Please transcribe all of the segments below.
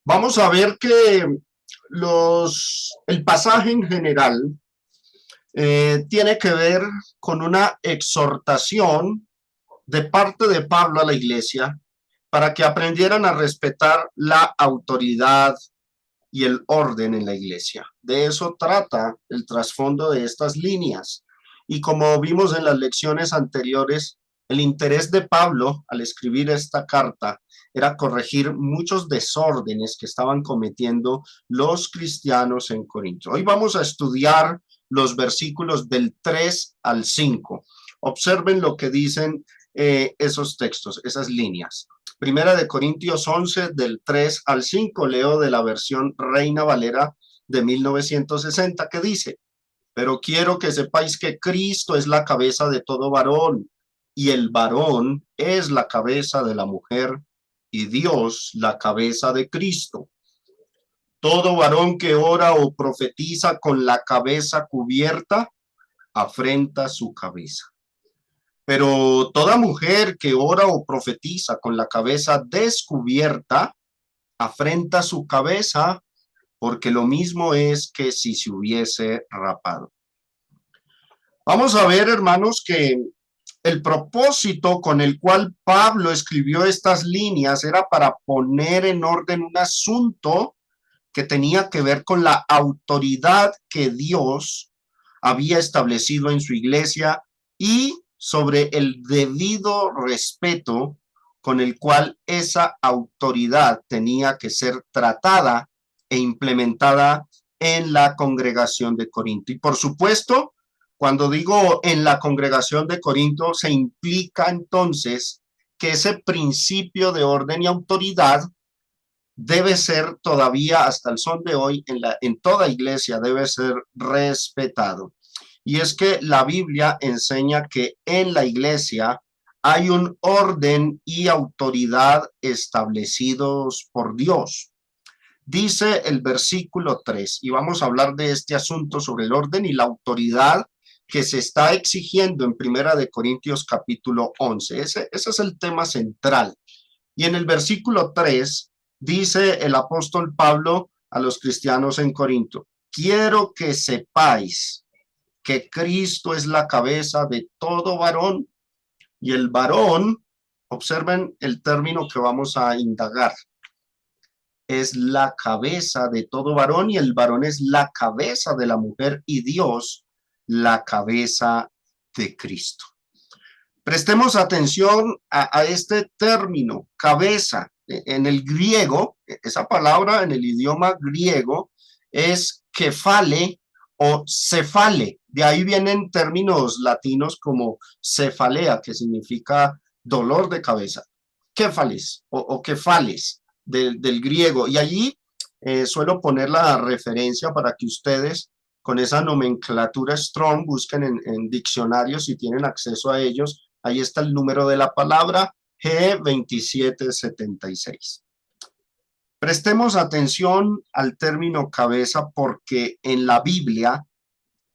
Vamos a ver que el pasaje en general tiene que ver con una exhortación de parte de Pablo a la iglesia para que aprendieran a respetar la autoridad y el orden en la iglesia. De eso trata el trasfondo de estas líneas. Y como vimos en las lecciones anteriores, el interés de Pablo al escribir esta carta era corregir muchos desórdenes que estaban cometiendo los cristianos en Corinto. Hoy vamos a estudiar los versículos del 3 al 5. Observen lo que dicen esos textos, esas líneas. Primera de Corintios 11, del 3 al 5, leo de la versión Reina Valera de 1960, que dice: pero quiero que sepáis que Cristo es la cabeza de todo varón, y el varón es la cabeza de la mujer, y Dios la cabeza de Cristo. Todo varón que ora o profetiza con la cabeza cubierta, afrenta su cabeza. Pero toda mujer que ora o profetiza con la cabeza descubierta, afrenta su cabeza, porque lo mismo es que si se hubiese rapado. Vamos a ver, hermanos, que el propósito con el cual Pablo escribió estas líneas era para poner en orden un asunto que tenía que ver con la autoridad que Dios había establecido en su iglesia y sobre el debido respeto con el cual esa autoridad tenía que ser tratada e implementada en la congregación de Corinto. Y por supuesto, cuando digo en la congregación de Corinto, se implica entonces que ese principio de orden y autoridad debe ser todavía hasta el son de hoy en toda iglesia debe ser respetado. Y es que la Biblia enseña que en la iglesia hay un orden y autoridad establecidos por Dios. Dice el versículo 3, y vamos a hablar de este asunto sobre el orden y la autoridad que se está exigiendo en Primera de Corintios capítulo 11. Ese es el tema central. Y en el versículo 3 dice el apóstol Pablo a los cristianos en Corinto: quiero que sepáis que Cristo es la cabeza de todo varón. Y el varón, observen el término que vamos a indagar, es la cabeza de todo varón, y el varón es la cabeza de la mujer, y Dios la cabeza de Cristo. Prestemos atención a este término, cabeza. En el griego, esa palabra en el idioma griego es kefale o cefale. De ahí vienen términos latinos como cefalea, que significa dolor de cabeza. Kefales o kefales del griego. Y allí suelo poner la referencia para que ustedes con esa nomenclatura Strong busquen en diccionarios si tienen acceso a ellos. Ahí está el número de la palabra, G2776. Prestemos atención al término cabeza porque en la Biblia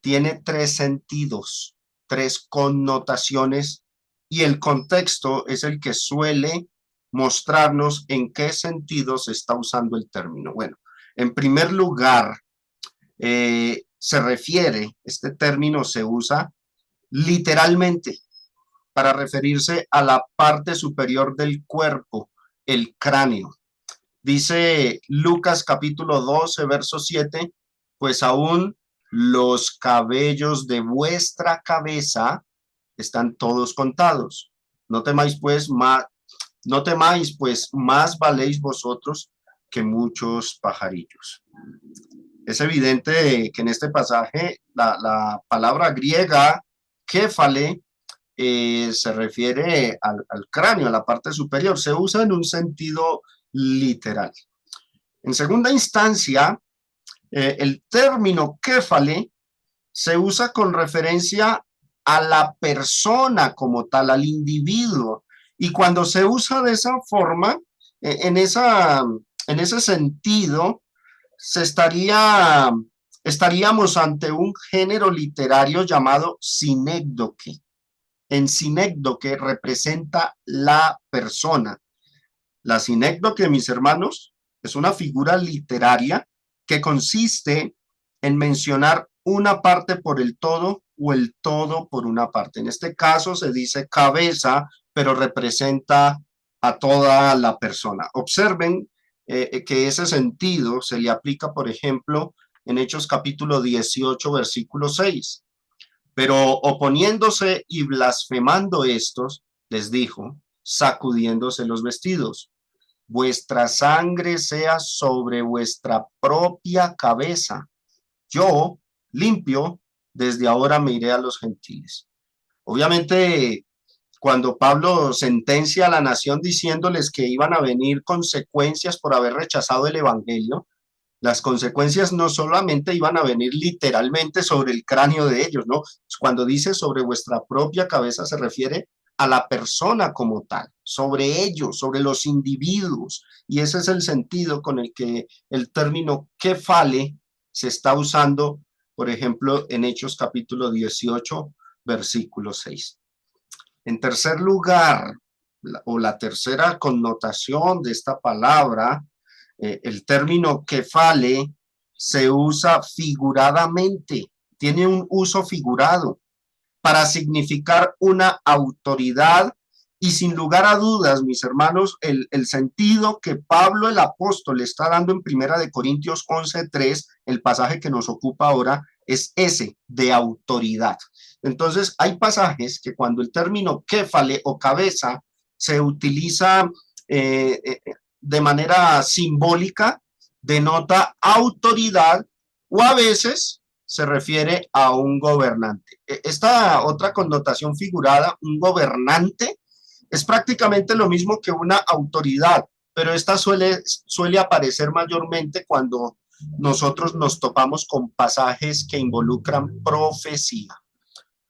tiene tres sentidos, tres connotaciones, y el contexto es el que suele mostrarnos en qué sentido se está usando el término. Bueno, en primer lugar, este término se usa literalmente para referirse a la parte superior del cuerpo, el cráneo. Dice Lucas capítulo 12, verso 7, pues aún los cabellos de vuestra cabeza están todos contados. No temáis pues más valéis vosotros que muchos pajarillos. Es evidente que en este pasaje la palabra griega kéfale se refiere al cráneo, a la parte superior. Se usa en un sentido literal. En segunda instancia, el término kéfale se usa con referencia a la persona como tal, al individuo. Y cuando se usa de esa forma, en ese sentido, estaríamos ante un género literario llamado sinécdoque. En sinécdoque representa la persona. La sinécdoque, mis hermanos, Es una figura literaria que consiste en mencionar una parte por el todo o el todo por una parte. En este caso se dice cabeza, pero representa a toda la persona. Observen que ese sentido se le aplica, por ejemplo, en Hechos capítulo 18, versículo 6. Pero oponiéndose y blasfemando estos, les dijo, sacudiéndose los vestidos, vuestra sangre sea sobre vuestra propia cabeza. Yo, limpio, desde ahora me iré a los gentiles. Obviamente, cuando Pablo sentencia a la nación diciéndoles que iban a venir consecuencias por haber rechazado el evangelio, las consecuencias no solamente iban a venir literalmente sobre el cráneo de ellos, ¿no? Cuando dice sobre vuestra propia cabeza se refiere a la persona como tal, sobre ellos, sobre los individuos. Y ese es el sentido con el que el término kefale se está usando, por ejemplo, en Hechos capítulo 18, versículo 6. En tercer lugar, o la tercera connotación de esta palabra, el término kefale se usa figuradamente, tiene un uso figurado para significar una autoridad y sin lugar a dudas, mis hermanos, el sentido que Pablo el apóstol está dando en Primera de Corintios 11:3, el pasaje que nos ocupa ahora, es ese de autoridad. Entonces, hay pasajes que cuando el término kéfale o cabeza se utiliza eh, eh, de manera simbólica, denota autoridad o a veces se refiere a un gobernante. Esta otra connotación figurada, un gobernante, es prácticamente lo mismo que una autoridad, pero esta suele aparecer mayormente cuando nosotros nos topamos con pasajes que involucran profecía.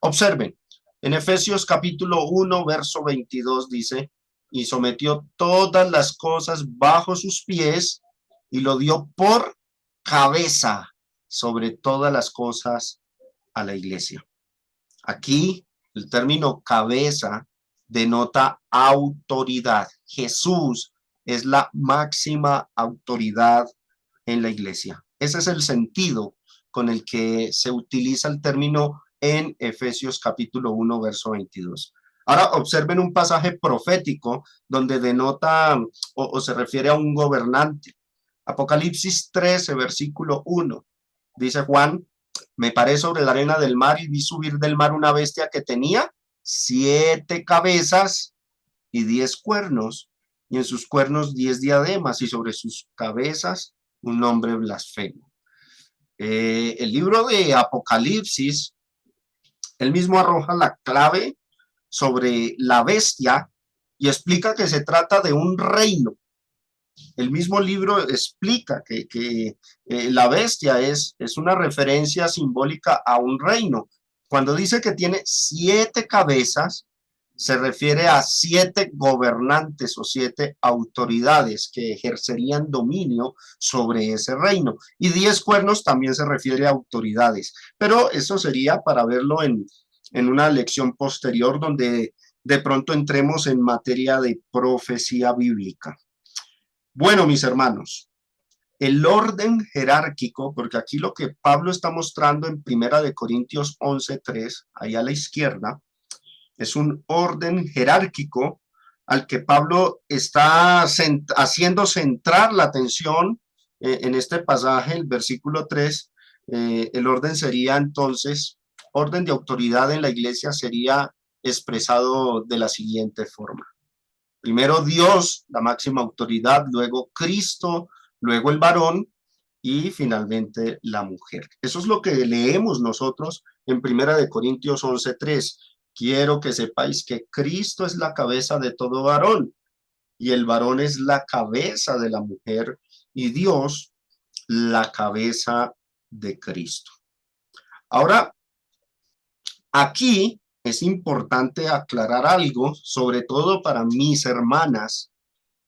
Observen, en Efesios capítulo 1, verso 22 dice, y sometió todas las cosas bajo sus pies y lo dio por cabeza sobre todas las cosas a la iglesia. Aquí el término cabeza denota autoridad. Jesús es la máxima autoridad en la iglesia. Ese es el sentido con el que se utiliza el término en Efesios capítulo 1, verso 22. Ahora observen un pasaje profético donde denota o se refiere a un gobernante. Apocalipsis 13, versículo 1. Dice Juan, me paré sobre la arena del mar y vi subir del mar una bestia que tenía 7 cabezas y 10 cuernos, y en sus cuernos 10 diademas, y sobre sus cabezas un nombre blasfemo. El libro de Apocalipsis, él mismo arroja la clave sobre la bestia y explica que se trata de un reino. El mismo libro explica que la bestia es una referencia simbólica a un reino. Cuando dice que tiene 7 cabezas, se refiere a 7 gobernantes o 7 autoridades que ejercerían dominio sobre ese reino. Y 10 cuernos también se refiere a autoridades. Pero eso sería para verlo en una lección posterior donde de pronto entremos en materia de profecía bíblica. Bueno, mis hermanos, el orden jerárquico, porque aquí lo que Pablo está mostrando en Primera de Corintios 11:3, ahí a la izquierda, es un orden jerárquico al que Pablo está haciendo centrar la atención en este pasaje, el versículo 3. El orden sería entonces, orden de autoridad en la iglesia sería expresado de la siguiente forma. Primero Dios, la máxima autoridad, luego Cristo, luego el varón y finalmente la mujer. Eso es lo que leemos nosotros en Primera de Corintios 11:3. Quiero que sepáis que Cristo es la cabeza de todo varón y el varón es la cabeza de la mujer y Dios la cabeza de Cristo. Ahora, aquí es importante aclarar algo, sobre todo para mis hermanas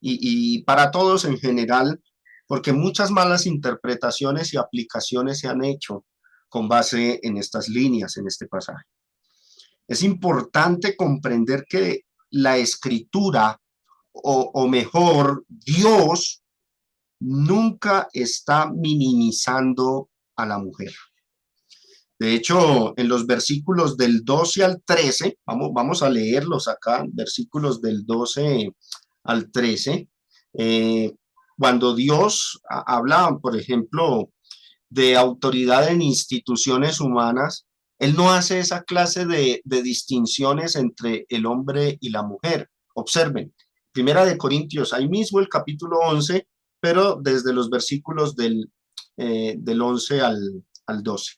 y para todos en general, porque muchas malas interpretaciones y aplicaciones se han hecho con base en estas líneas, en este pasaje. Es importante comprender que la escritura, o mejor, Dios, nunca está minimizando a la mujer. De hecho, en los versículos del 12 al 13, vamos a leerlos acá, versículos del 12 al 13, cuando Dios habla, por ejemplo, de autoridad en instituciones humanas, Él no hace esa clase de distinciones entre el hombre y la mujer. Observen, Primera de Corintios, ahí mismo el capítulo 11, pero desde los versículos del 11 al 12.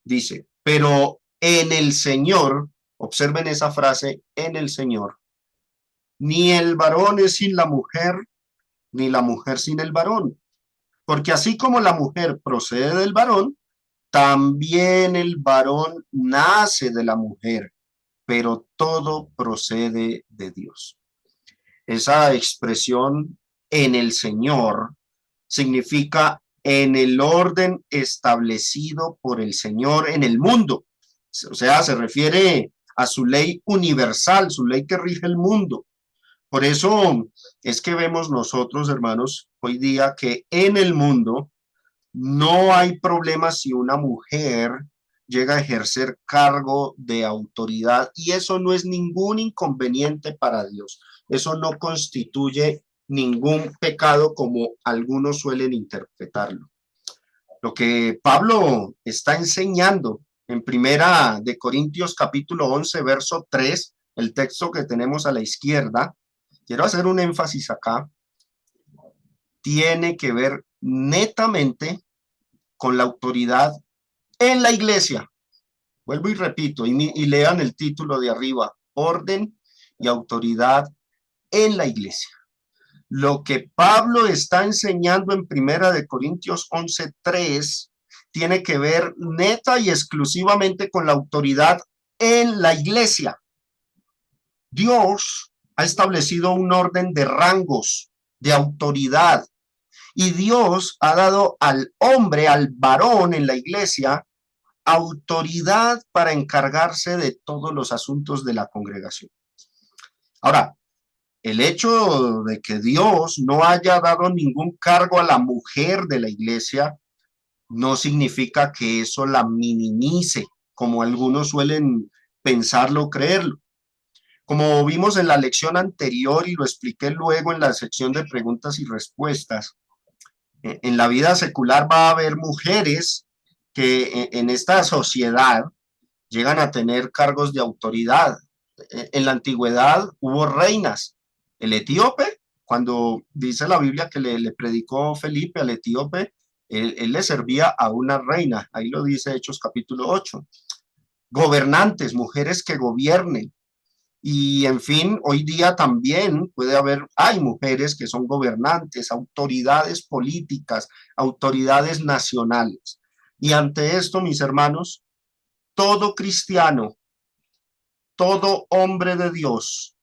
Dice, pero en el Señor, observen esa frase, en el Señor, ni el varón es sin la mujer, ni la mujer sin el varón. Porque así como la mujer procede del varón, también el varón nace de la mujer, pero todo procede de Dios. Esa expresión en el Señor significa en el orden establecido por el Señor en el mundo. O sea, se refiere a su ley universal, su ley que rige el mundo. Por eso es que vemos nosotros, hermanos, hoy día que en el mundo no hay problema si una mujer llega a ejercer cargo de autoridad y eso no es ningún inconveniente para Dios. Eso no constituye ningún pecado como algunos suelen interpretarlo. Lo que Pablo está enseñando en Primera de Corintios capítulo 11, verso 3, el texto que tenemos a la izquierda, quiero hacer un énfasis acá, tiene que ver netamente con la autoridad en la iglesia. Vuelvo y repito, y lean el título de arriba, orden y autoridad en la iglesia. Lo que Pablo está enseñando en Primera de Corintios 11:3 tiene que ver neta y exclusivamente con la autoridad en la iglesia. Dios ha establecido un orden de rangos, de autoridad, y Dios ha dado al hombre, al varón en la iglesia, autoridad para encargarse de todos los asuntos de la congregación. Ahora, el hecho de que Dios no haya dado ningún cargo a la mujer de la iglesia no significa que eso la minimice, como algunos suelen pensarlo o creerlo. Como vimos en la lección anterior y lo expliqué luego en la sección de preguntas y respuestas, en la vida secular va a haber mujeres que en esta sociedad llegan a tener cargos de autoridad. En la antigüedad hubo reinas. El etíope, cuando dice la Biblia que le predicó Felipe al etíope, él le servía a una reina. Ahí lo dice Hechos capítulo 8. Gobernantes, mujeres que gobiernen. Y en fin, hoy día también hay mujeres que son gobernantes, autoridades políticas, autoridades nacionales. Y ante esto, mis hermanos, todo cristiano, todo hombre de Dios,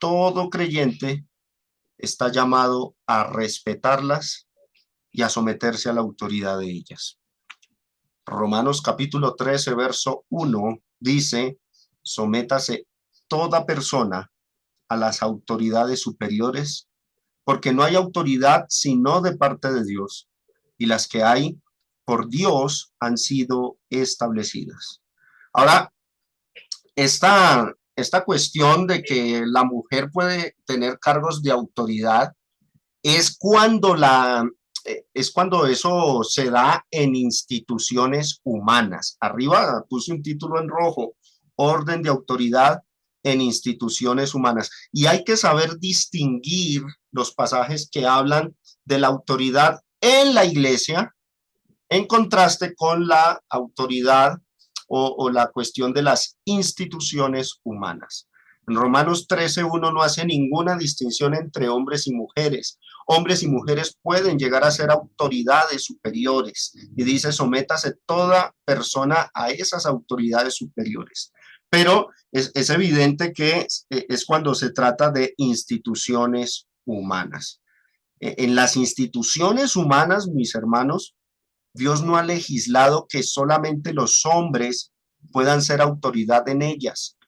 todo creyente está llamado a respetarlas y a someterse a la autoridad de ellas. Romanos capítulo 13, verso 1 dice, sométase toda persona a las autoridades superiores, porque no hay autoridad sino de parte de Dios, y las que hay por Dios han sido establecidas. Ahora, esta cuestión de que la mujer puede tener cargos de autoridad es es cuando eso se da en instituciones humanas. Arriba puse un título en rojo, orden de autoridad en instituciones humanas. Y hay que saber distinguir los pasajes que hablan de la autoridad en la iglesia en contraste con la autoridad o la cuestión de las instituciones humanas. En Romanos 13:1 no hace ninguna distinción entre hombres y mujeres. Hombres y mujeres pueden llegar a ser autoridades superiores. Y dice, sométase toda persona a esas autoridades superiores. Pero es evidente que es cuando se trata de instituciones humanas. En las instituciones humanas, mis hermanos, Dios no ha legislado que solamente los hombres puedan ser autoridad en ellas.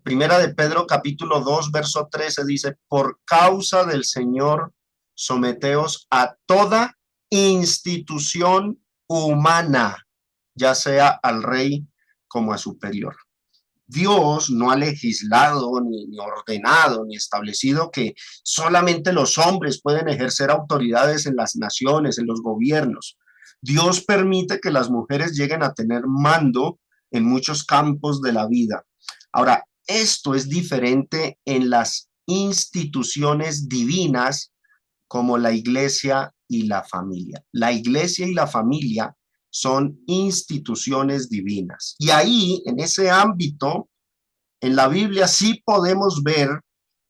Primera de Pedro capítulo 2, verso 13 dice, por causa del Señor someteos a toda institución humana, ya sea al rey como a superior. Dios no ha legislado, ni ordenado, ni establecido que solamente los hombres pueden ejercer autoridades en las naciones, en los gobiernos. Dios permite que las mujeres lleguen a tener mando en muchos campos de la vida. Ahora, esto es diferente en las instituciones divinas como la iglesia y la familia. La iglesia y la familia son instituciones divinas. Y ahí, en ese ámbito, en la Biblia sí podemos ver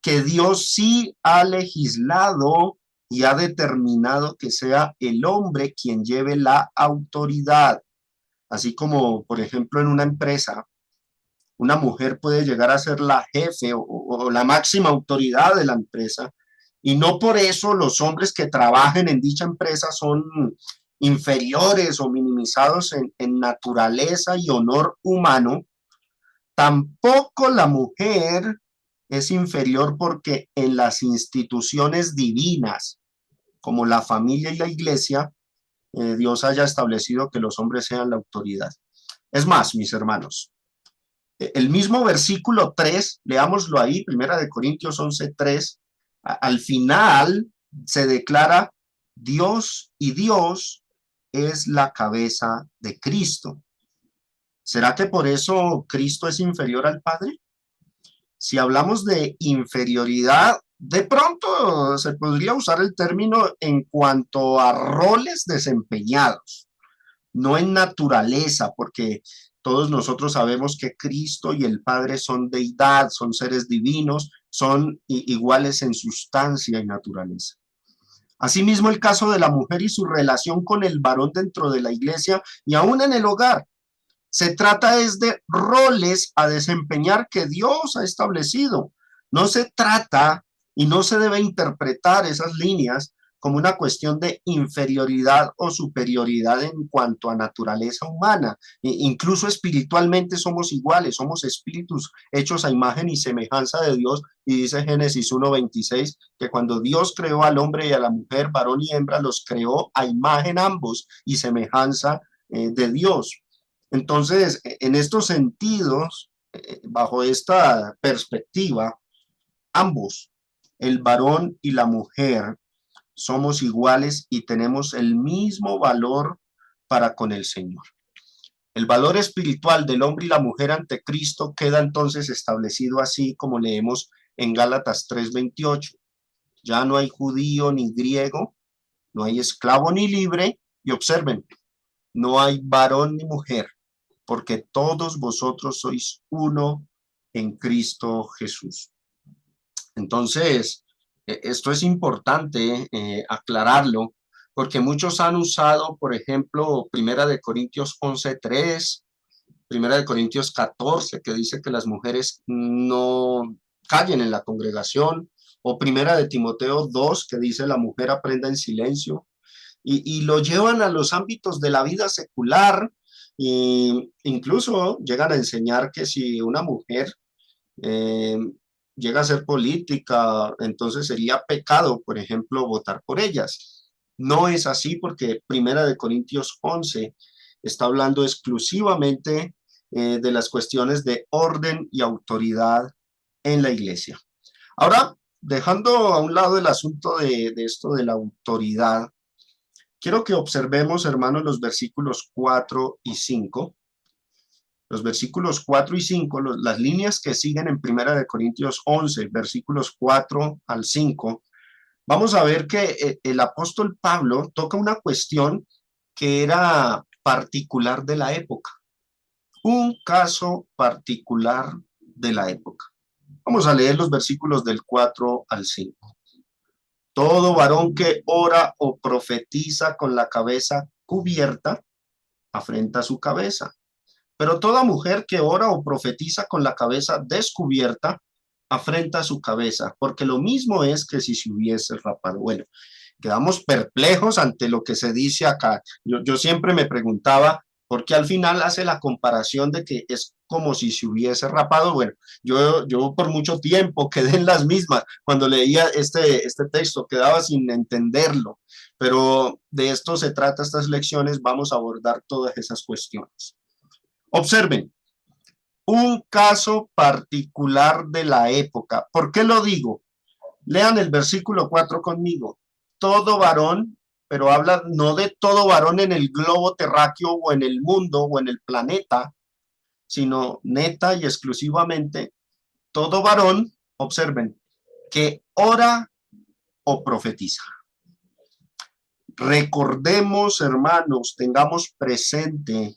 que Dios sí ha legislado y ha determinado que sea el hombre quien lleve la autoridad. Así como, por ejemplo, en una empresa, una mujer puede llegar a ser la jefe o la máxima autoridad de la empresa, y no por eso los hombres que trabajen en dicha empresa son inferiores o minimizados en naturaleza y honor humano. Tampoco la mujer es inferior porque en las instituciones divinas, como la familia y la iglesia, Dios haya establecido que los hombres sean la autoridad. Es más, mis hermanos, el mismo versículo 3, leámoslo ahí, Primera de Corintios 11:3, al final se declara Dios, y Dios es la cabeza de Cristo. ¿Será que por eso Cristo es inferior al Padre? Si hablamos de inferioridad, de pronto se podría usar el término en cuanto a roles desempeñados, no en naturaleza, porque todos nosotros sabemos que Cristo y el Padre son deidad, son seres divinos, son iguales en sustancia y naturaleza. Asimismo, el caso de la mujer y su relación con el varón dentro de la iglesia y aún en el hogar. Se trata es de roles a desempeñar que Dios ha establecido. No se trata y no se debe interpretar esas líneas como una cuestión de inferioridad o superioridad en cuanto a naturaleza humana. Incluso espiritualmente somos iguales, somos espíritus hechos a imagen y semejanza de Dios. Y dice Génesis 1:26 que cuando Dios creó al hombre y a la mujer, varón y hembra, los creó a imagen ambos y semejanza de Dios. Entonces, en estos sentidos, bajo esta perspectiva, ambos, el varón y la mujer, somos iguales y tenemos el mismo valor para con el Señor. El valor espiritual del hombre y la mujer ante Cristo queda entonces establecido así como leemos en Gálatas 3:28. Ya no hay judío ni griego, no hay esclavo ni libre, y observen, no hay varón ni mujer, porque todos vosotros sois uno en Cristo Jesús. Entonces, esto es importante aclararlo, porque muchos han usado, por ejemplo, Primera de Corintios 11:3, Primera de Corintios 14, que dice que las mujeres no callen en la congregación, o Primera de Timoteo 2, que dice la mujer aprenda en silencio, y lo llevan a los ámbitos de la vida secular, e incluso llegan a enseñar que si una mujer eh, llega a ser política, entonces sería pecado, por ejemplo, votar por ellas. No es así porque Primera de Corintios 11 está hablando exclusivamente de las cuestiones de orden y autoridad en la iglesia. Ahora, dejando a un lado el asunto de esto de la autoridad, quiero que observemos, hermanos, los versículos 4 y 5. Los versículos 4 y 5, las líneas que siguen en Primera de Corintios 11, versículos 4 al 5, vamos a ver que el apóstol Pablo toca una cuestión que era particular de la época, un caso particular de la época. Vamos a leer los versículos del 4 al 5. Todo varón que ora o profetiza con la cabeza cubierta, afrenta su cabeza. Pero toda mujer que ora o profetiza con la cabeza descubierta, afrenta su cabeza, porque lo mismo es que si se hubiese rapado. Bueno, quedamos perplejos ante lo que se dice acá. Yo siempre me preguntaba, ¿por qué al final hace la comparación de que es como si se hubiese rapado. Bueno, yo por mucho tiempo quedé en las mismas. Cuando leía este texto quedaba sin entenderlo, pero de esto se trata estas lecciones. Vamos a abordar todas esas cuestiones. Observen, un caso particular de la época. ¿Por qué lo digo? Lean el versículo 4 conmigo. Todo varón, pero habla no de todo varón en el globo terráqueo o en el mundo o en el planeta, sino neta y exclusivamente todo varón, observen, que ora o profetiza. Recordemos, hermanos, tengamos presente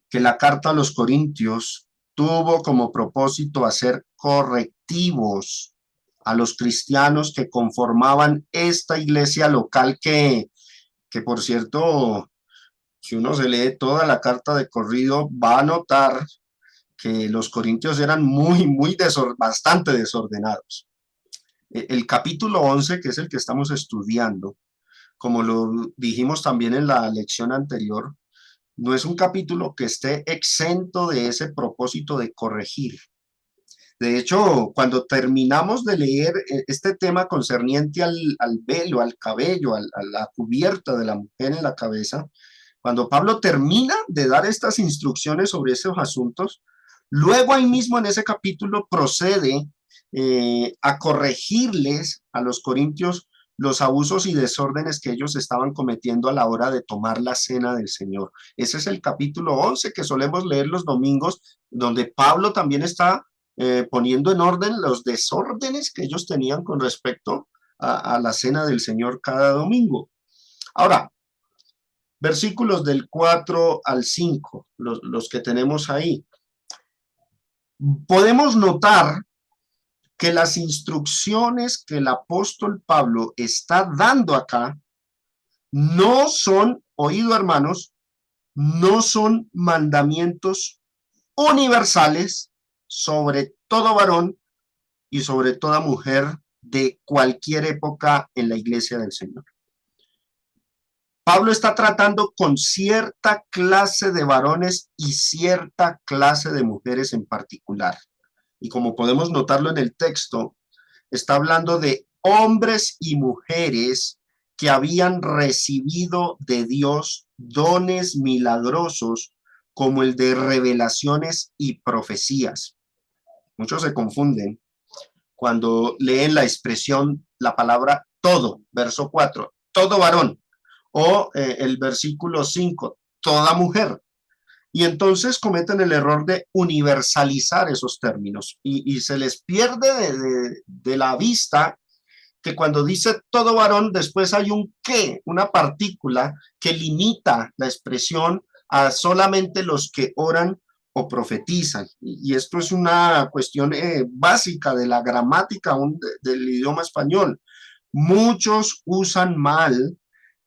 que la carta a los Corintios tuvo como propósito hacer correctivos a los cristianos que conformaban esta iglesia local que por cierto, si uno se lee toda la carta de corrido, va a notar que los corintios eran bastante desordenados. El capítulo 11, que es el que estamos estudiando, como lo dijimos también en la lección anterior, no es un capítulo que esté exento de ese propósito de corregir. De hecho, cuando terminamos de leer este tema concerniente al velo, al cabello, a la cubierta de la mujer en la cabeza, cuando Pablo termina de dar estas instrucciones sobre esos asuntos, luego ahí mismo en ese capítulo procede a corregirles a los corintios los abusos y desórdenes que ellos estaban cometiendo a la hora de tomar la cena del Señor. Ese es el capítulo 11 que solemos leer los domingos, donde Pablo también está poniendo en orden los desórdenes que ellos tenían con respecto a la cena del Señor cada domingo. Ahora, versículos del 4 al 5, los que tenemos ahí. Podemos notar que las instrucciones que el apóstol Pablo está dando acá no son, oído hermanos, no son mandamientos universales sobre todo varón y sobre toda mujer de cualquier época en la iglesia del Señor. Pablo está tratando con cierta clase de varones y cierta clase de mujeres en particular. Y como podemos notarlo en el texto, está hablando de hombres y mujeres que habían recibido de Dios dones milagrosos como el de revelaciones y profecías. Muchos se confunden cuando leen la expresión, la palabra todo, verso 4, todo varón, o el versículo 5, toda mujer. Y entonces cometen el error de universalizar esos términos y se les pierde de la vista que cuando dice todo varón, después hay un qué, una partícula que limita la expresión a solamente los que oran o profetizan. Y esto es una cuestión básica de la gramática del idioma español. Muchos usan mal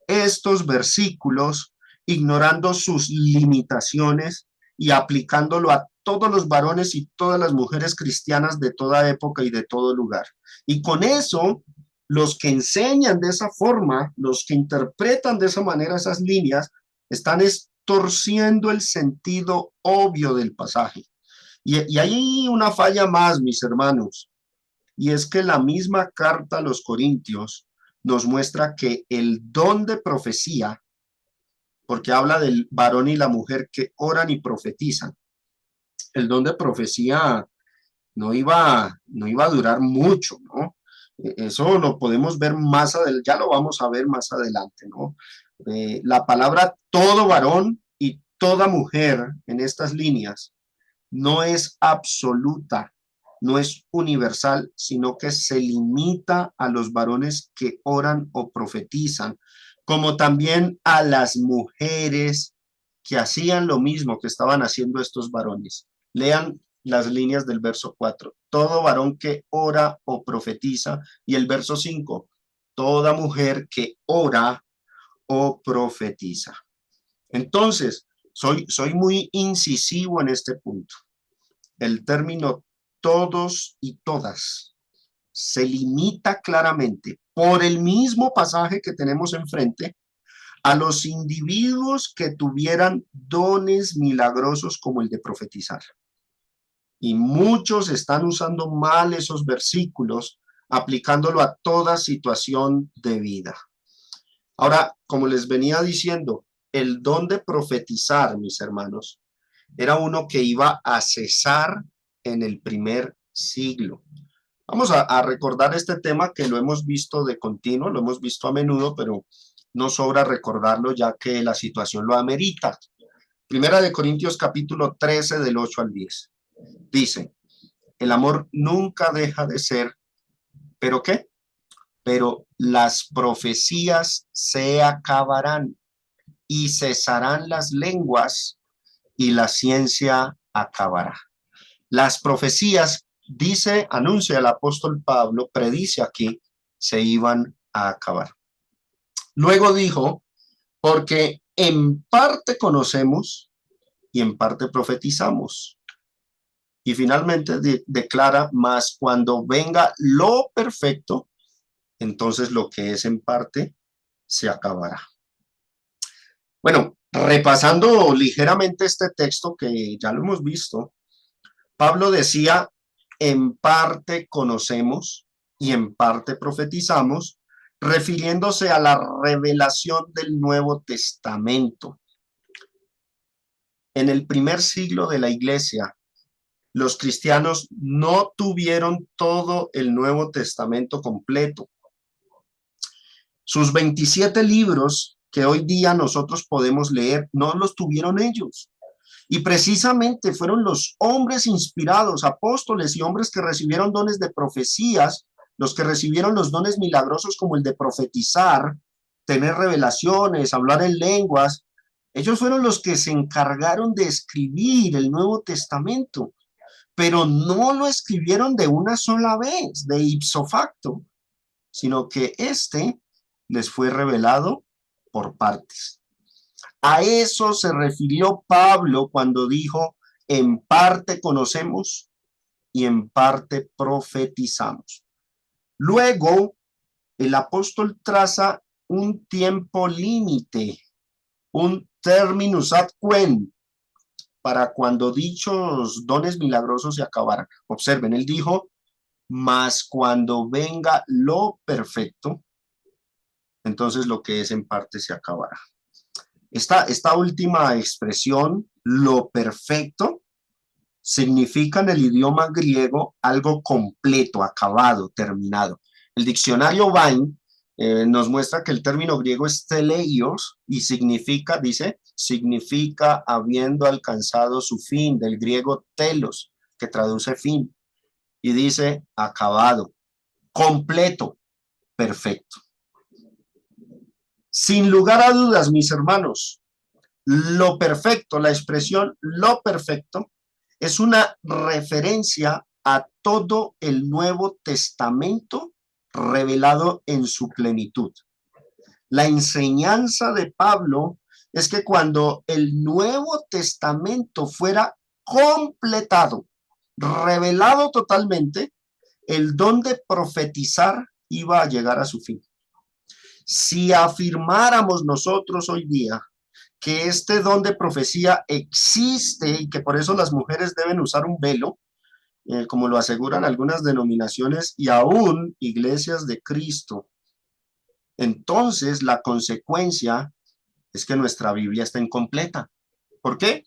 estos versículos, ignorando sus limitaciones y aplicándolo a todos los varones y todas las mujeres cristianas de toda época y de todo lugar. Y con eso, los que enseñan de esa forma, los que interpretan de esa manera esas líneas, están torciendo el sentido obvio del pasaje. Y hay una falla más, mis hermanos, y es que la misma carta a los Corintios nos muestra que el don de profecía, porque habla del varón y la mujer que oran y profetizan, el don de profecía no iba a durar mucho, ¿no? Eso lo podemos ver más adelante, ya lo vamos a ver más adelante, ¿no? La palabra todo varón y toda mujer en estas líneas no es absoluta, no es universal, sino que se limita a los varones que oran o profetizan, como también a las mujeres que hacían lo mismo que estaban haciendo estos varones. Lean las líneas del verso 4, todo varón que ora o profetiza, y el verso 5, toda mujer que ora o profetiza. Entonces, soy muy incisivo en este punto. El término todos y todas se limita claramente por el mismo pasaje que tenemos enfrente a los individuos que tuvieran dones milagrosos como el de profetizar. Y muchos están usando mal esos versículos, aplicándolo a toda situación de vida. Ahora, como les venía diciendo, el don de profetizar, mis hermanos, era uno que iba a cesar en el primer siglo. Vamos a recordar este tema que lo hemos visto de continuo, lo hemos visto a menudo, pero no sobra recordarlo ya que la situación lo amerita. Primera de Corintios capítulo 13 del 8 al 10. Dice, el amor nunca deja de ser, ¿pero qué? Pero las profecías se acabarán y cesarán las lenguas y la ciencia acabará. Las profecías, dice, anuncia el apóstol Pablo, predice aquí, se iban a acabar. Luego dijo, porque en parte conocemos y en parte profetizamos. Y finalmente declara, mas cuando venga lo perfecto, entonces lo que es en parte se acabará. Bueno, repasando ligeramente este texto que ya lo hemos visto, Pablo decía, en parte conocemos y en parte profetizamos, refiriéndose a la revelación del Nuevo Testamento. En el primer siglo de la iglesia, los cristianos no tuvieron todo el Nuevo Testamento completo. Sus 27 libros que hoy día nosotros podemos leer, no los tuvieron ellos. Y precisamente fueron los hombres inspirados, apóstoles y hombres que recibieron dones de profecías, los que recibieron los dones milagrosos como el de profetizar, tener revelaciones, hablar en lenguas. Ellos fueron los que se encargaron de escribir el Nuevo Testamento, pero no lo escribieron de una sola vez, de ipso facto, sino que les fue revelado por partes. A eso se refirió Pablo cuando dijo, en parte conocemos y en parte profetizamos. Luego, el apóstol traza un tiempo límite, un terminus ad quem, para cuando dichos dones milagrosos se acabaran. Observen, él dijo, mas cuando venga lo perfecto, entonces lo que es en parte se acabará. Esta última expresión, lo perfecto, significa en el idioma griego algo completo, acabado, terminado. El diccionario Vine nos muestra que el término griego es teleios y significa, dice, significa habiendo alcanzado su fin, del griego telos, que traduce fin, y dice acabado, completo, perfecto. Sin lugar a dudas, mis hermanos, lo perfecto, la expresión lo perfecto, es una referencia a todo el Nuevo Testamento revelado en su plenitud. La enseñanza de Pablo es que cuando el Nuevo Testamento fuera completado, revelado totalmente, el don de profetizar iba a llegar a su fin. Si afirmáramos nosotros hoy día que este don de profecía existe y que por eso las mujeres deben usar un velo, como lo aseguran algunas denominaciones y aún iglesias de Cristo, entonces la consecuencia es que nuestra Biblia está incompleta. ¿Por qué?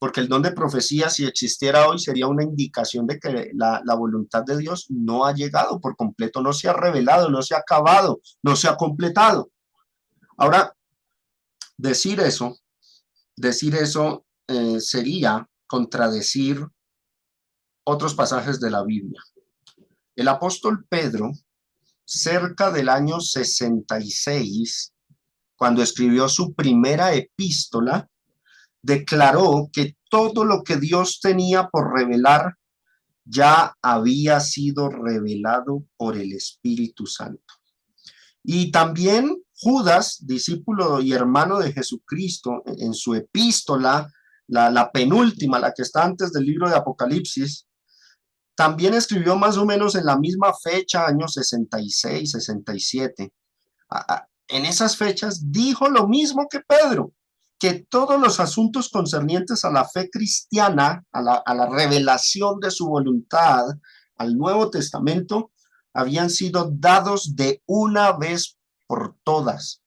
Porque el don de profecía, si existiera hoy, sería una indicación de que la voluntad de Dios no ha llegado por completo, no se ha revelado, no se ha acabado, no se ha completado. Ahora, decir eso sería contradecir otros pasajes de la Biblia. El apóstol Pedro, cerca del año 66, cuando escribió su primera epístola, declaró que todo lo que Dios tenía por revelar ya había sido revelado por el Espíritu Santo. Y también Judas, discípulo y hermano de Jesucristo, en su epístola, la penúltima, la que está antes del libro de Apocalipsis, también escribió más o menos en la misma fecha, años 66, 67. en esas fechas dijo lo mismo que Pedro, que todos los asuntos concernientes a la fe cristiana, a la revelación de su voluntad, al Nuevo Testamento, habían sido dados de una vez por todas.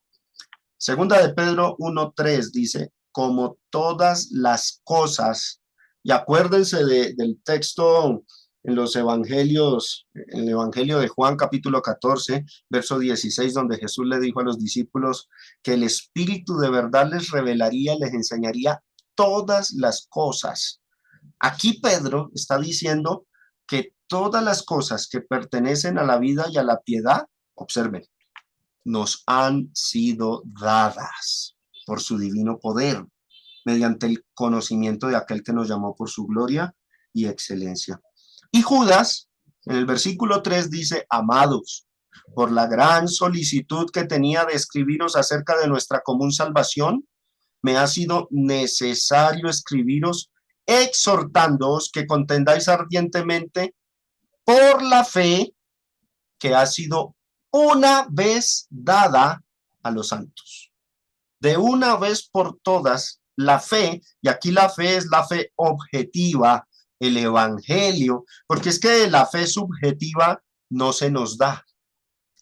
Segunda de Pedro 1:3 dice, como todas las cosas, y acuérdense del texto en los evangelios, en el evangelio de Juan capítulo 14, verso 16, donde Jesús le dijo a los discípulos que el Espíritu de verdad les revelaría, les enseñaría todas las cosas. Aquí Pedro está diciendo que todas las cosas que pertenecen a la vida y a la piedad, observen, nos han sido dadas por su divino poder, mediante el conocimiento de aquel que nos llamó por su gloria y excelencia. Y Judas, en el versículo 3 dice, amados, por la gran solicitud que tenía de escribiros acerca de nuestra común salvación, me ha sido necesario escribiros exhortándoos que contendáis ardientemente por la fe que ha sido una vez dada a los santos. De una vez por todas, la fe, y aquí la fe es la fe objetiva, el evangelio, porque es que la fe subjetiva no se nos da.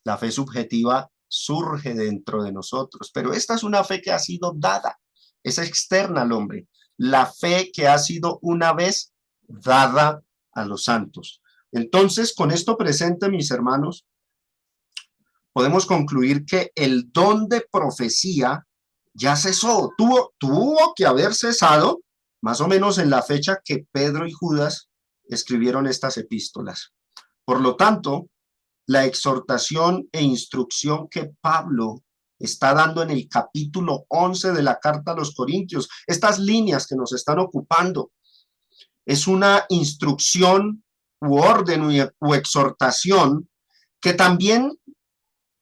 La fe subjetiva surge dentro de nosotros, pero esta es una fe que ha sido dada, es externa al hombre. La fe que ha sido una vez dada a los santos. Entonces, con esto presente, mis hermanos, podemos concluir que el don de profecía ya cesó, tuvo que haber cesado más o menos en la fecha que Pedro y Judas escribieron estas epístolas. Por lo tanto, la exhortación e instrucción que Pablo está dando en el capítulo 11 de la carta a los Corintios, estas líneas que nos están ocupando, es una instrucción u orden u exhortación que también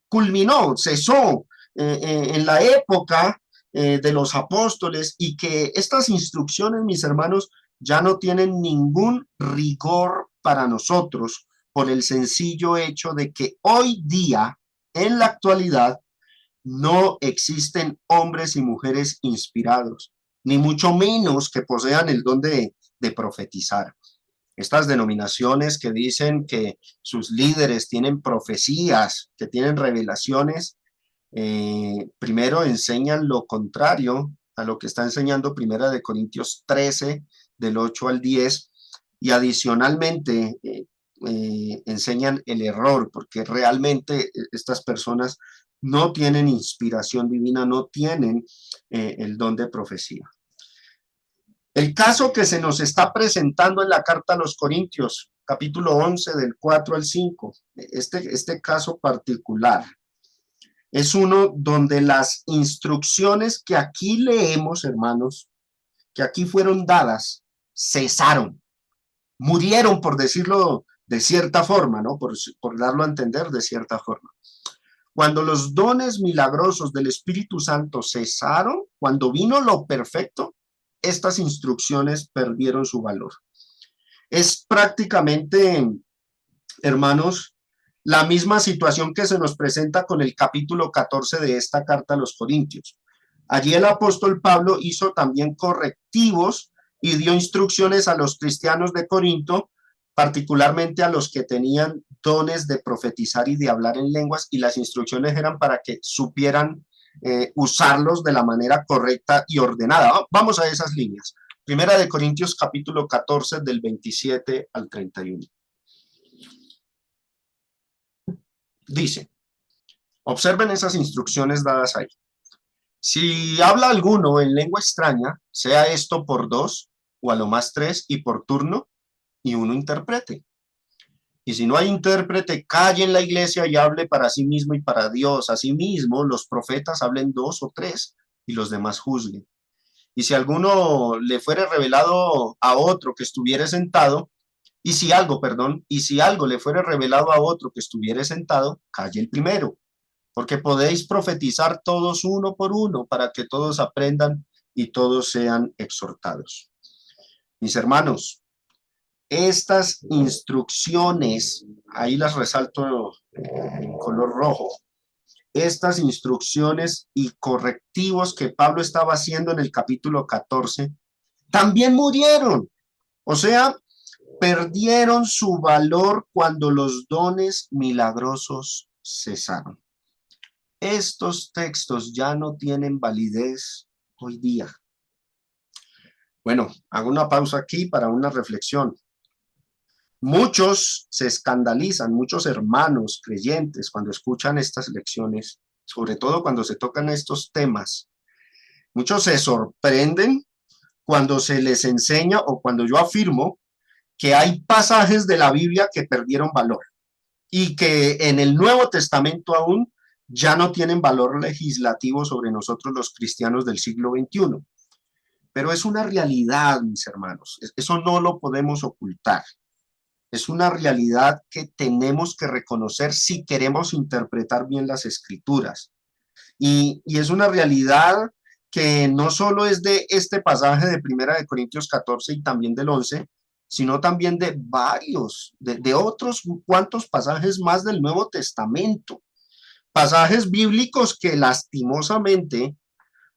culminó, cesó en la época de los apóstoles, y que estas instrucciones, mis hermanos, ya no tienen ningún rigor para nosotros por el sencillo hecho de que hoy día, en la actualidad, no existen hombres y mujeres inspirados, ni mucho menos que posean el don de profetizar. Estas denominaciones que dicen que sus líderes tienen profecías, que tienen revelaciones, primero enseñan lo contrario a lo que está enseñando Primera de Corintios 13, del 8 al 10, y adicionalmente enseñan el error, porque realmente estas personas no tienen inspiración divina, no tienen el don de profecía. El caso que se nos está presentando en la carta a los Corintios, capítulo 11, del 4 al 5, este caso particular, es uno donde las instrucciones que aquí leemos, hermanos, que aquí fueron dadas, cesaron, murieron, por decirlo de cierta forma, ¿no? Por darlo a entender de cierta forma. Cuando los dones milagrosos del Espíritu Santo cesaron, cuando vino lo perfecto, estas instrucciones perdieron su valor. Es prácticamente, hermanos, la misma situación que se nos presenta con el capítulo 14 de esta carta a los Corintios. Allí el apóstol Pablo hizo también correctivos y dio instrucciones a los cristianos de Corinto, particularmente a los que tenían dones de profetizar y de hablar en lenguas, y las instrucciones eran para que supieran usarlos de la manera correcta y ordenada. Vamos a esas líneas. Primera de Corintios capítulo 14 del 27 al 31. Dice, observen esas instrucciones dadas ahí. Si habla alguno en lengua extraña, sea esto por dos o a lo más tres, y por turno, y uno interprete. Y si no hay intérprete, calle en la iglesia y hable para sí mismo y para Dios. Asimismo, los profetas hablen dos o tres, y los demás juzguen. Y si alguno le fuere revelado a otro que estuviere sentado, y si algo le fuere revelado a otro que estuviere sentado, calle el primero, porque podéis profetizar todos uno por uno, para que todos aprendan y todos sean exhortados. Mis hermanos, estas instrucciones, ahí las resalto en color rojo, estas instrucciones y correctivos que Pablo estaba haciendo en el capítulo 14, también murieron. O sea, perdieron su valor cuando los dones milagrosos cesaron. Estos textos ya no tienen validez hoy día. Bueno, hago una pausa aquí para una reflexión. Muchos se escandalizan, muchos hermanos creyentes, cuando escuchan estas lecciones, sobre todo cuando se tocan estos temas. Muchos se sorprenden cuando se les enseña o cuando yo afirmo que hay pasajes de la Biblia que perdieron valor y que en el Nuevo Testamento aún ya no tienen valor legislativo sobre nosotros los cristianos del siglo XXI. Pero es una realidad, mis hermanos, eso no lo podemos ocultar. Es una realidad que tenemos que reconocer si queremos interpretar bien las escrituras. Y es una realidad que no solo es de este pasaje de Primera de Corintios 14 y también del 11, sino también de varios, de otros cuantos pasajes más del Nuevo Testamento. Pasajes bíblicos que lastimosamente,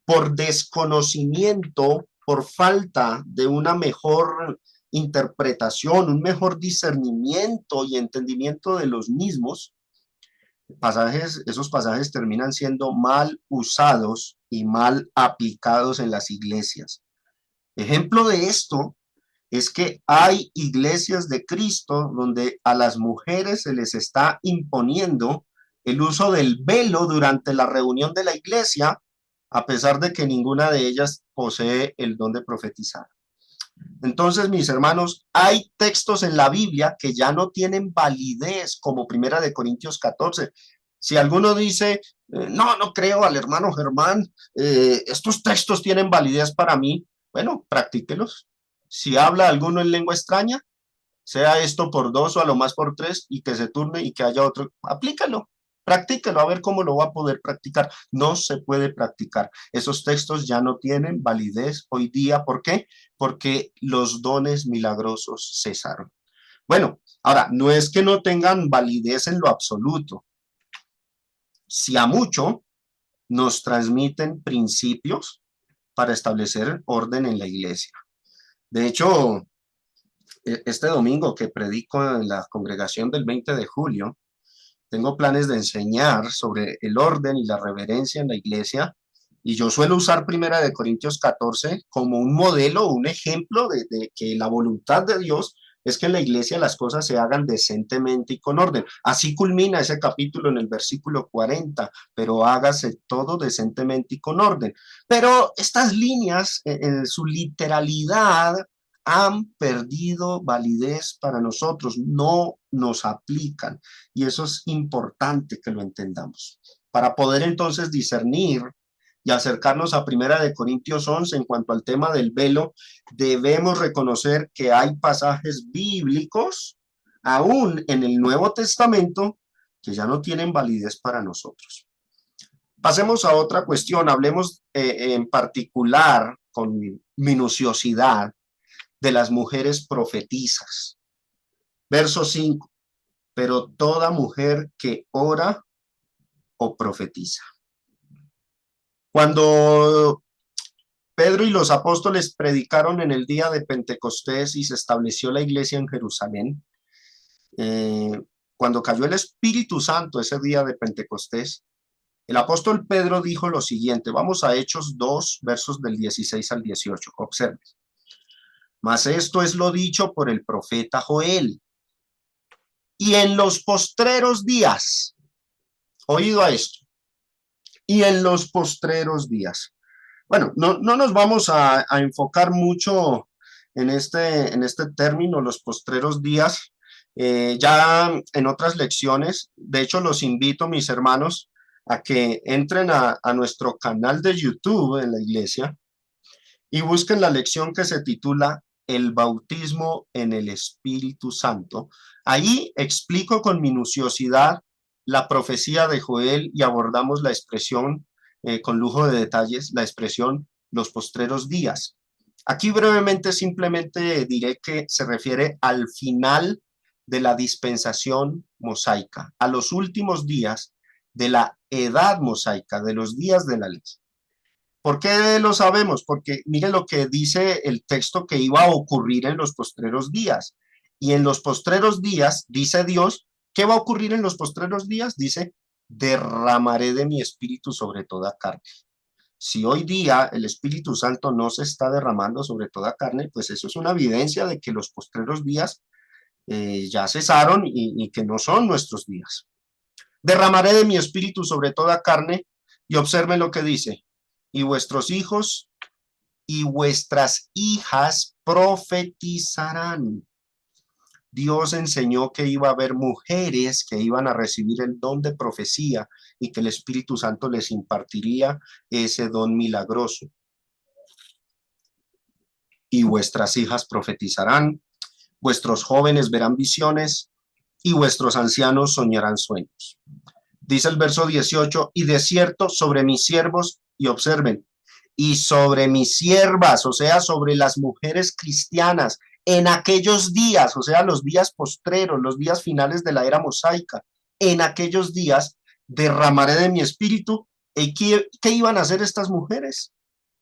por desconocimiento, por falta de una mejor interpretación, un mejor discernimiento y entendimiento de los mismos, esos pasajes terminan siendo mal usados y mal aplicados en las iglesias. Ejemplo de esto es que hay iglesias de Cristo donde a las mujeres se les está imponiendo el uso del velo durante la reunión de la iglesia, a pesar de que ninguna de ellas posee el don de profetizar. Entonces, mis hermanos, hay textos en la Biblia que ya no tienen validez, como Primera de Corintios 14. Si alguno dice, no creo al hermano Germán, estos textos tienen validez para mí, bueno, practíquelos. Si habla alguno en lengua extraña, sea esto por dos o a lo más por tres, y que se turne y que haya otro, aplícalo. Practíquelo, a ver cómo lo va a poder practicar. No se puede practicar. Esos textos ya no tienen validez hoy día. ¿Por qué? Porque los dones milagrosos cesaron. Bueno, ahora, no es que no tengan validez en lo absoluto. Si a mucho nos transmiten principios para establecer orden en la iglesia. De hecho, este domingo que predico en la congregación del 20 de julio, tengo planes de enseñar sobre el orden y la reverencia en la iglesia, y yo suelo usar Primera de Corintios 14 como un modelo, un ejemplo de que la voluntad de Dios es que en la iglesia las cosas se hagan decentemente y con orden. Así culmina ese capítulo en el versículo 40, pero hágase todo decentemente y con orden. Pero estas líneas, en su literalidad, han perdido validez para nosotros, no nos aplican. Y eso es importante que lo entendamos. Para poder entonces discernir y acercarnos a Primera de Corintios 11 en cuanto al tema del velo, debemos reconocer que hay pasajes bíblicos, aún en el Nuevo Testamento, que ya no tienen validez para nosotros. Pasemos a otra cuestión, hablemos en particular con minuciosidad de las mujeres profetizas. Verso 5. Pero toda mujer que ora o profetiza. Cuando Pedro y los apóstoles predicaron en el día de Pentecostés y se estableció la iglesia en Jerusalén, cuando cayó el Espíritu Santo ese día de Pentecostés, el apóstol Pedro dijo lo siguiente, vamos a Hechos 2, versos del 16 al 18, observen. Mas esto es lo dicho por el profeta Joel. Y en los postreros días, oído a esto, y en los postreros días. Bueno, no nos vamos a enfocar mucho en este término, los postreros días. Ya en otras lecciones, de hecho los invito, mis hermanos, a que entren a nuestro canal de YouTube en la iglesia y busquen la lección que se titula El bautismo en el Espíritu Santo. Ahí explico con minuciosidad la profecía de Joel y abordamos la expresión con lujo de detalles, la expresión los postreros días. Aquí brevemente simplemente diré que se refiere al final de la dispensación mosaica, a los últimos días de la edad mosaica, de los días de la ley. ¿Por qué lo sabemos? Porque mire lo que dice el texto que iba a ocurrir en los postreros días. Y en los postreros días, dice Dios, ¿qué va a ocurrir en los postreros días? Dice, derramaré de mi espíritu sobre toda carne. Si hoy día el Espíritu Santo no se está derramando sobre toda carne, pues eso es una evidencia de que los postreros días ya cesaron y que no son nuestros días. Derramaré de mi espíritu sobre toda carne, y observen lo que dice, y vuestros hijos y vuestras hijas profetizarán. Dios enseñó que iba a haber mujeres que iban a recibir el don de profecía y que el Espíritu Santo les impartiría ese don milagroso. Y vuestras hijas profetizarán, vuestros jóvenes verán visiones y vuestros ancianos soñarán sueños. Dice el verso 18, y de cierto sobre mis siervos, y observen, y sobre mis siervas, o sea, sobre las mujeres cristianas, en aquellos días, o sea, los días postreros, los días finales de la era mosaica, en aquellos días derramaré de mi espíritu. ¿Y qué iban a hacer estas mujeres?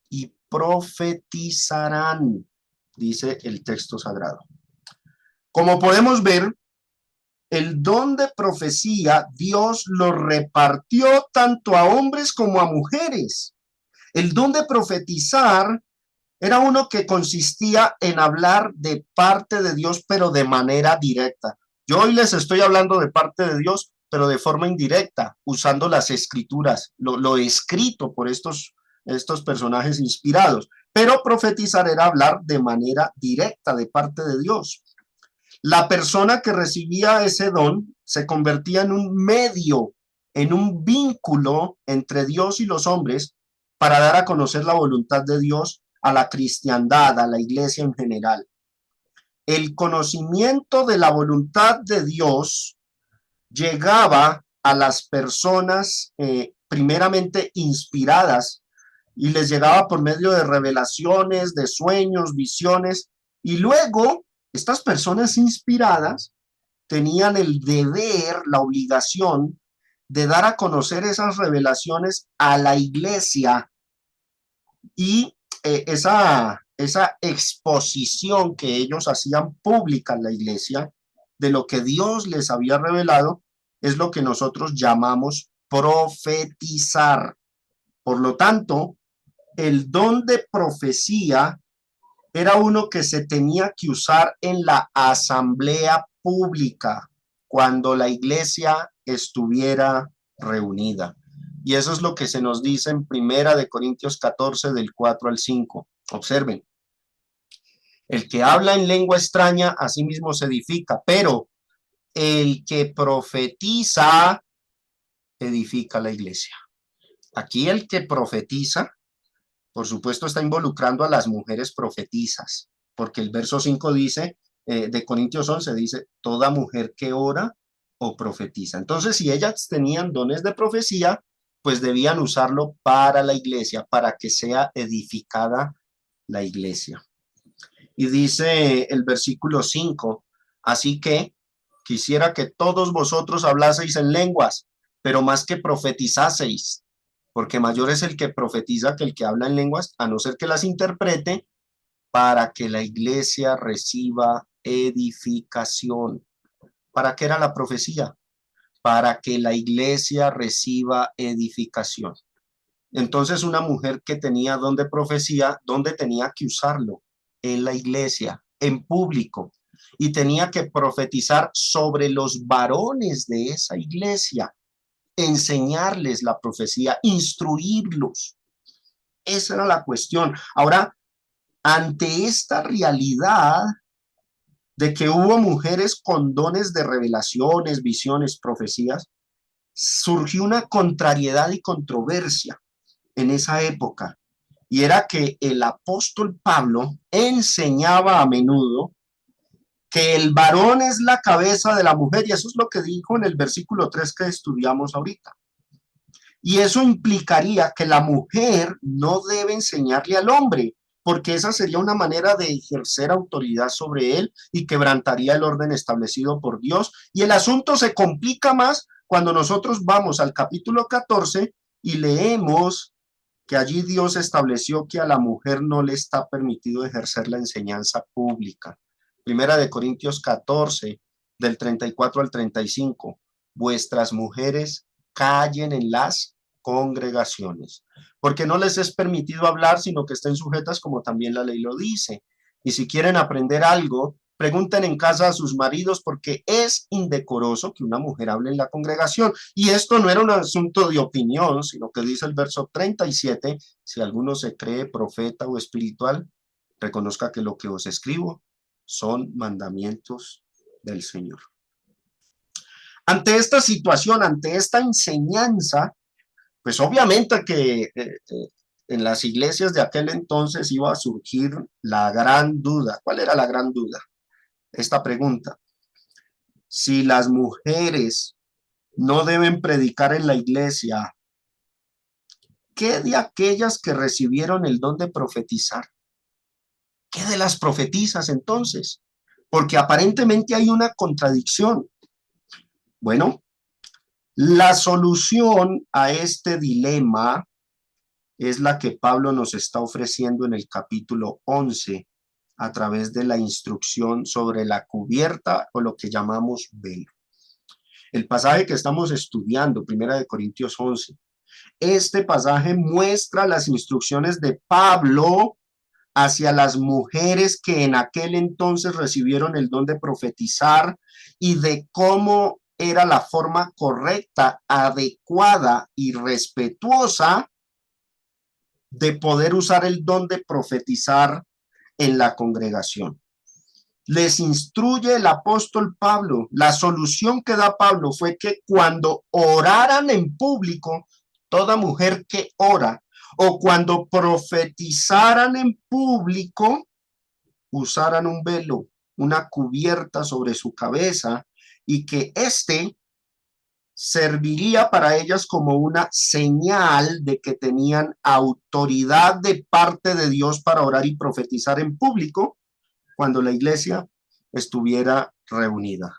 Y profetizarán, dice el texto sagrado. Como podemos ver, el don de profecía Dios lo repartió tanto a hombres como a mujeres. El don de profetizar era uno que consistía en hablar de parte de Dios, pero de manera directa. Yo hoy les estoy hablando de parte de Dios, pero de forma indirecta, usando las escrituras, lo escrito por estos personajes inspirados. Pero profetizar era hablar de manera directa de parte de Dios. La persona que recibía ese don se convertía en un medio, en un vínculo entre Dios y los hombres para dar a conocer la voluntad de Dios a la cristiandad, a la iglesia en general. El conocimiento de la voluntad de Dios llegaba a las personas primeramente inspiradas y les llegaba por medio de revelaciones, de sueños, visiones, y luego estas personas inspiradas tenían el deber, la obligación de dar a conocer esas revelaciones a la iglesia y esa exposición que ellos hacían pública en la iglesia de lo que Dios les había revelado es lo que nosotros llamamos profetizar. Por lo tanto, el don de profecía era uno que se tenía que usar en la asamblea pública cuando la iglesia estuviera reunida. Y eso es lo que se nos dice en Primera de Corintios 14, del 4 al 5. Observen. El que habla en lengua extraña, a sí mismo se edifica, pero el que profetiza, edifica la iglesia. Aquí el que profetiza, por supuesto, está involucrando a las mujeres profetizas, porque el verso 5 dice, de Corintios 11, dice, toda mujer que ora o profetiza. Entonces, si ellas tenían dones de profecía, pues debían usarlo para la iglesia, para que sea edificada la iglesia. Y dice el versículo 5, así que quisiera que todos vosotros hablaseis en lenguas, pero más que profetizaseis, porque mayor es el que profetiza que el que habla en lenguas, a no ser que las interprete, para que la iglesia reciba edificación. ¿Para qué era la profecía? Para que la iglesia reciba edificación. Entonces, una mujer que tenía don de profecía, ¿dónde tenía que usarlo? En la iglesia, en público, y tenía que profetizar sobre los varones de esa iglesia, enseñarles la profecía, instruirlos. Esa era la cuestión. Ahora, ante esta realidad de que hubo mujeres con dones de revelaciones, visiones, profecías, surgió una contrariedad y controversia en esa época, y era que el apóstol Pablo enseñaba a menudo que el varón es la cabeza de la mujer, y eso es lo que dijo en el versículo 3 que estudiamos ahorita. Y eso implicaría que la mujer no debe enseñarle al hombre, porque esa sería una manera de ejercer autoridad sobre él y quebrantaría el orden establecido por Dios. Y el asunto se complica más cuando nosotros vamos al capítulo 14 y leemos que allí Dios estableció que a la mujer no le está permitido ejercer la enseñanza pública. Primera de Corintios 14, del 34 al 35. Vuestras mujeres callen en las congregaciones, porque no les es permitido hablar, sino que estén sujetas como también la ley lo dice. Y si quieren aprender algo, pregunten en casa a sus maridos, porque es indecoroso que una mujer hable en la congregación. Y esto no era un asunto de opinión, sino que dice el verso 37, si alguno se cree profeta o espiritual, reconozca que lo que os escribo son mandamientos del Señor. Ante esta situación, ante esta enseñanza, pues obviamente que en las iglesias de aquel entonces iba a surgir la gran duda. ¿Cuál era la gran duda? Esta pregunta: si las mujeres no deben predicar en la iglesia, ¿qué de aquellas que recibieron el don de profetizar? ¿Qué de las profetizas entonces? Porque aparentemente hay una contradicción. Bueno, la solución a este dilema es la que Pablo nos está ofreciendo en el capítulo 11 a través de la instrucción sobre la cubierta o lo que llamamos velo. El pasaje que estamos estudiando, Primera de Corintios 11, este pasaje muestra las instrucciones de Pablo hacia las mujeres que en aquel entonces recibieron el don de profetizar y de cómo era la forma correcta, adecuada y respetuosa de poder usar el don de profetizar en la congregación. Les instruye el apóstol Pablo. La solución que da Pablo fue que cuando oraran en público, toda mujer que ora, o cuando profetizaran en público, usaran un velo, una cubierta sobre su cabeza, y que serviría para ellas como una señal de que tenían autoridad de parte de Dios para orar y profetizar en público cuando la iglesia estuviera reunida.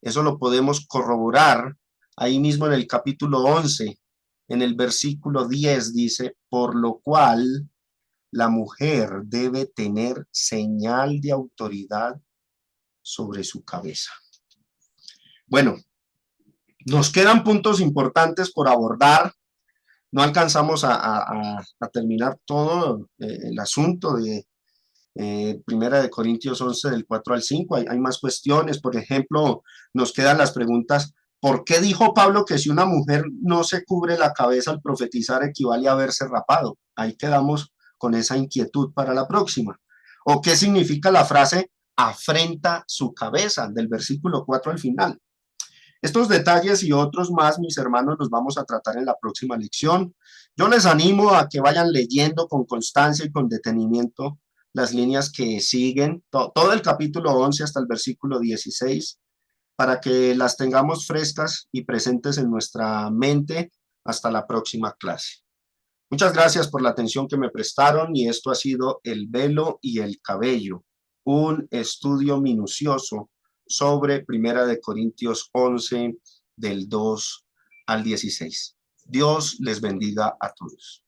Eso lo podemos corroborar ahí mismo en el capítulo 11, en el versículo 10 dice, por lo cual la mujer debe tener señal de autoridad sobre su cabeza. Bueno, nos quedan puntos importantes por abordar. No alcanzamos a terminar todo el asunto de Primera de Corintios 11 del 4 al 5. Hay más cuestiones. Por ejemplo, nos quedan las preguntas: ¿por qué dijo Pablo que si una mujer no se cubre la cabeza al profetizar equivale a haberse rapado? Ahí quedamos con esa inquietud para la próxima. ¿O qué significa la frase afrenta su cabeza del versículo 4 al final? Estos detalles y otros más, mis hermanos, los vamos a tratar en la próxima lección. Yo les animo a que vayan leyendo con constancia y con detenimiento las líneas que siguen, todo el capítulo 11 hasta el versículo 16, para que las tengamos frescas y presentes en nuestra mente hasta la próxima clase. Muchas gracias por la atención que me prestaron, y esto ha sido El velo y el cabello, un estudio minucioso sobre Primera de Corintios 11 del 2 al 16. Dios les bendiga a todos.